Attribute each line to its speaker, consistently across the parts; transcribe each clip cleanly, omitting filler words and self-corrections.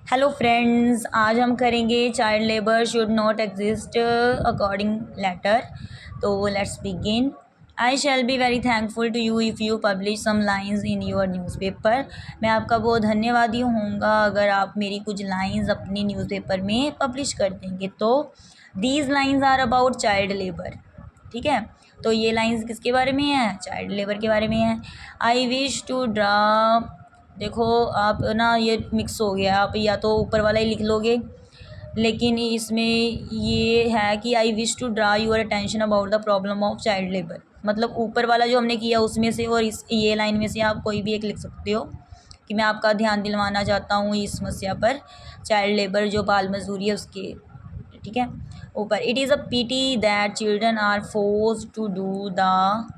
Speaker 1: Hello friends, आज हम करेंगे child labour should not exist according letter. तो let's begin. I shall be very thankful to you if you publish some lines in your newspaper. मैं आपका बहुत धन्यवादी होऊंगा अगर आप मेरी कुछ लाइन्स अपनी न्यूज़पेपर में पब्लिश कर देंगे। तो these lines are about child labour. ठीक है, तो ये लाइन्स किसके बारे में है? चाइल्ड लेबर के बारे में है। आई विश टू ड्रा, देखो आप ना ये मिक्स हो गया, आप या तो ऊपर वाला ही लिख लोगे, लेकिन इसमें ये है कि I wish to draw your attention about the problem of child labour. मतलब ऊपर वाला जो हमने किया उसमें से और इस ये लाइन में से आप कोई भी एक लिख सकते हो कि मैं आपका ध्यान दिलवाना चाहता हूँ इस समस्या पर, चाइल्ड लेबर जो बाल मजदूरी है उसके। ठीक है, ऊपर it is a pity that children are forced to do the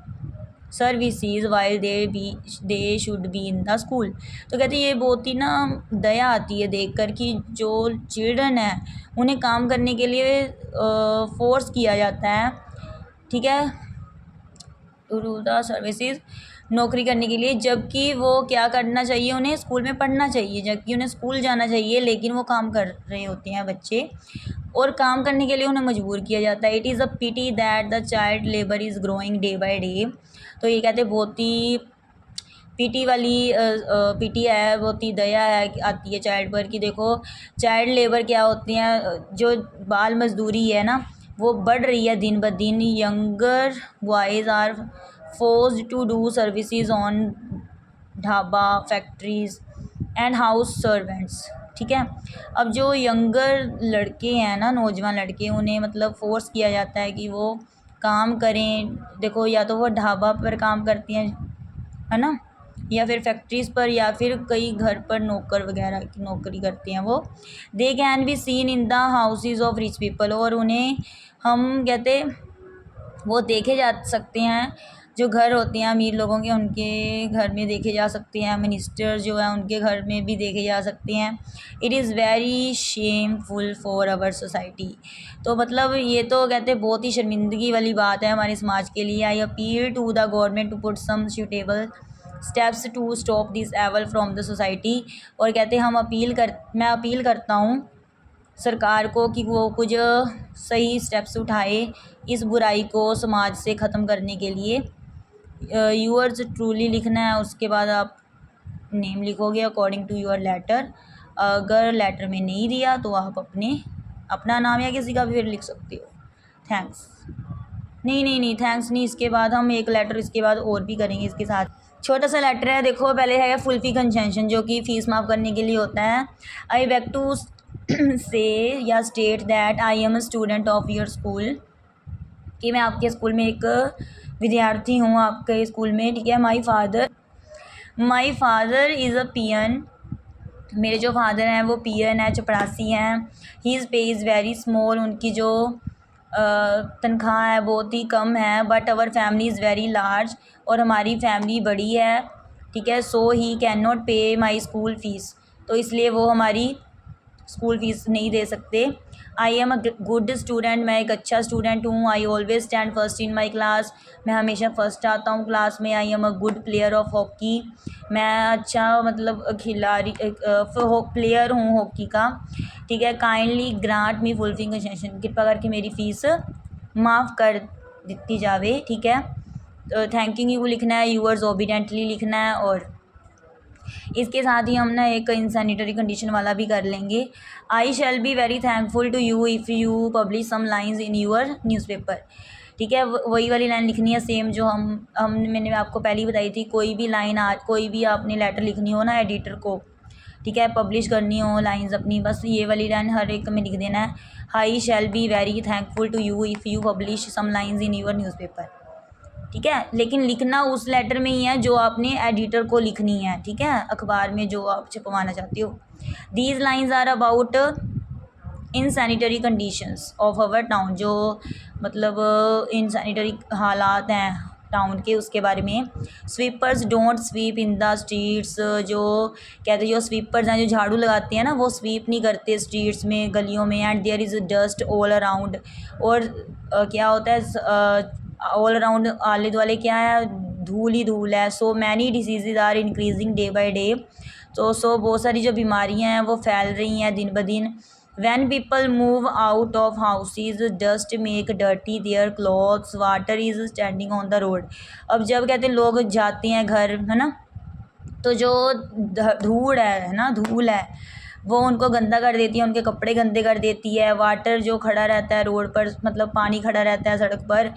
Speaker 1: services while they should be in the school. तो कहते हैं ये बहुत ही ना दया आती है देख कर कि जो चिल्ड्रन है उन्हें काम करने के लिए फोर्स किया जाता है। ठीक है, टू डू द सर्विसेज, नौकरी करने के लिए, जबकि वो क्या करना चाहिए, उन्हें स्कूल में पढ़ना चाहिए, जबकि उन्हें स्कूल जाना चाहिए, लेकिन वो काम कर रहे होते हैं बच्चे और काम करने के लिए उन्हें मजबूर किया जाता है। It is a pity that the child labour is growing day by day. तो ये कहते हैं बहुत ही पीटी वाली पीटी है, बहुत ही दया है आती है चाइल्ड पर कि देखो चाइल्ड लेबर क्या होती हैं, जो बाल मजदूरी है ना वो बढ़ रही है दिन ब दिन। Younger boys are forced to do services on dhaba, factories and house servants. ठीक है, अब जो यंगर लड़के हैं ना, नौजवान लड़के, उन्हें मतलब फोर्स किया जाता है कि वो काम करें। देखो या तो वो ढाबा पर काम करती हैं, है ना, या फिर फैक्ट्रीज़ पर, या फिर कई घर पर नौकर वगैरह की नौकरी करते हैं वो। They can be seen in the houses of rich people, और उन्हें हम कहते वो देखे जा सकते हैं, जो घर होते हैं अमीर लोगों के उनके घर में देखे जा सकते हैं, मिनिस्टर जो है उनके घर में भी देखे जा सकते हैं। It is very shameful for our society. तो मतलब ये तो कहते हैं बहुत ही शर्मिंदगी वाली बात है हमारे समाज के लिए। I appeal to the government to put some suitable steps to stop this evil from the society. और कहते हैं मैं अपील करता हूँ सरकार को कि वो कुछ सही स्टेप्स उठाए इस बुराई को समाज से ख़त्म करने के लिए। यूअर्स ट्रूली लिखना है, उसके बाद आप नेम लिखोगे अकॉर्डिंग टू योर लेटर। अगर लेटर में नहीं दिया तो आप अपना नाम या किसी का भी फिर लिख सकते हो। थैंक्स, नहीं नहीं नहीं थैंक्स नहीं, इसके बाद हम एक लेटर इसके बाद और भी करेंगे इसके साथ। छोटा सा लेटर है, देखो पहले है फुल फी कंसेशन जो कि फ़ीस माफ़ करने के लिए होता है। आई बैक टू से या state that I am a student of your school, कि मैं आपके स्कूल में एक विद्यार्थी हूँ आपके स्कूल में। ठीक है, माई फादर इज़ अ पियन, मेरे जो फादर हैं वो पियन है, चपरासी हैं। हीज़ पे इज़ वेरी स्मॉल, उनकी जो तनख्वाह है बहुत ही कम है। But our family is very large, और हमारी फैमिली बड़ी है। ठीक है, सो ही कैन नॉट पे माई स्कूल फ़ीस, तो इसलिए वो हमारी स्कूल फीस नहीं दे सकते। I am a good student, मैं एक अच्छा स्टूडेंट हूँ। I always stand first in my class, मैं हमेशा फ़र्स्ट आता हूँ क्लास में। I am a good player of hockey, मैं अच्छा मतलब खिलाड़ी प्लेयर हूँ हॉकी का। ठीक है, काइंडली ग्रांट मी फुलफिलिंग कंसेशन, कृपा करके मेरी फ़ीस माफ़ कर दिती जावे। ठीक है, थैंकिंग यू लिखना है, यूअर्स ओबीडेंटली लिखना है, और इसके साथ ही हम ना एक इनसैनिटरी कंडीशन वाला भी कर लेंगे। I shall be very thankful to you if you publish some lines in your newspaper. ठीक है, वही वाली लाइन लिखनी है सेम जो मैंने आपको पहले ही बताई थी। कोई भी लाइन कोई भी आपने लेटर लिखनी हो ना एडिटर को, ठीक है, पब्लिश करनी हो लाइन्स अपनी, बस ये वाली लाइन हर एक में लिख देना है। I shall be very thankful to you if you publish some lines in your newspaper. ठीक है, लेकिन लिखना उस लेटर में ही है जो आपने एडिटर को लिखनी है। ठीक है, अखबार में जो आप छपवाना चाहते हो। These lines are about in sanitary conditions of our town, जो मतलब इन सैनिटरी हालात हैं टाउन के, उसके बारे में। Sweepers don't sweep in the streets, जो कहते हैं जो स्वीपर्स हैं जो झाड़ू लगाते हैं ना वो स्वीप नहीं करते स्ट्रीट्स में, गलियों में। And there is dust all around, और क्या होता है ऑल अराउंड आले दुआले क्या है, धूल ही धूल है। So many diseases are increasing day by day, तो बहुत सारी जो बीमारियां हैं वो फैल रही हैं दिन ब दिन। When people move out of houses, dust make dirty their clothes, water is standing on the road। अब जब कहते हैं लोग जाते हैं घर, है ना, तो जो धूड़ है ना, धूल है, वो उनको गंदा कर देती है, उनके कपड़े गंदे कर देती है। वाटर जो खड़ा रहता है रोड पर, मतलब पानी खड़ा रहता है सड़क पर,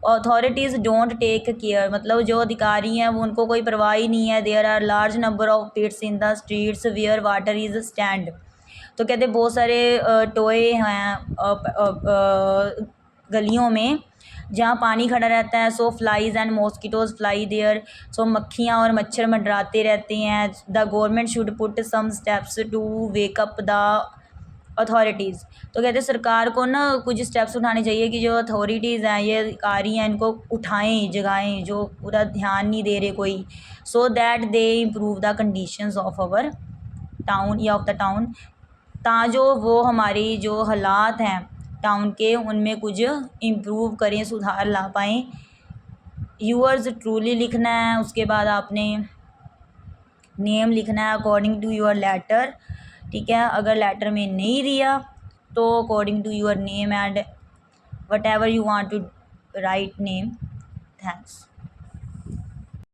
Speaker 1: अथॉरिटीज़ डोंट टेक केयर, मतलब जो अधिकारी हैं वो उनको कोई परवाह ही नहीं है। There are large number of pits in the streets where water is stand. तो कहते बहुत सारे टोए हैं गलियों में जहाँ पानी खड़ा रहता है। So flies and mosquitoes fly there, so मक्खियाँ और मच्छर मंडराते रहते हैं। The government should put some steps to wake up the authorities. तो कहते हैं सरकार को ना कुछ स्टेप्स उठाने चाहिए कि जो अथॉरिटीज़ हैं, ये अधिकारी हैं, इनको उठाएं, जगाएं, जो पूरा ध्यान नहीं दे रहे कोई। So that they improve the conditions of our town या ऑफ द टाउन, जो वो हमारी जो हालात हैं टाउन के, उनमें कुछ इम्प्रूव करें, सुधार ला पाएँ। यूअर्स ट्रूली लिखना है, उसके बाद आपने नेम लिखना है अकॉर्डिंग टू योर लेटर, ठीक है। अगर लेटर में नहीं दिया तो according to your name and whatever you want to write name. Thanks.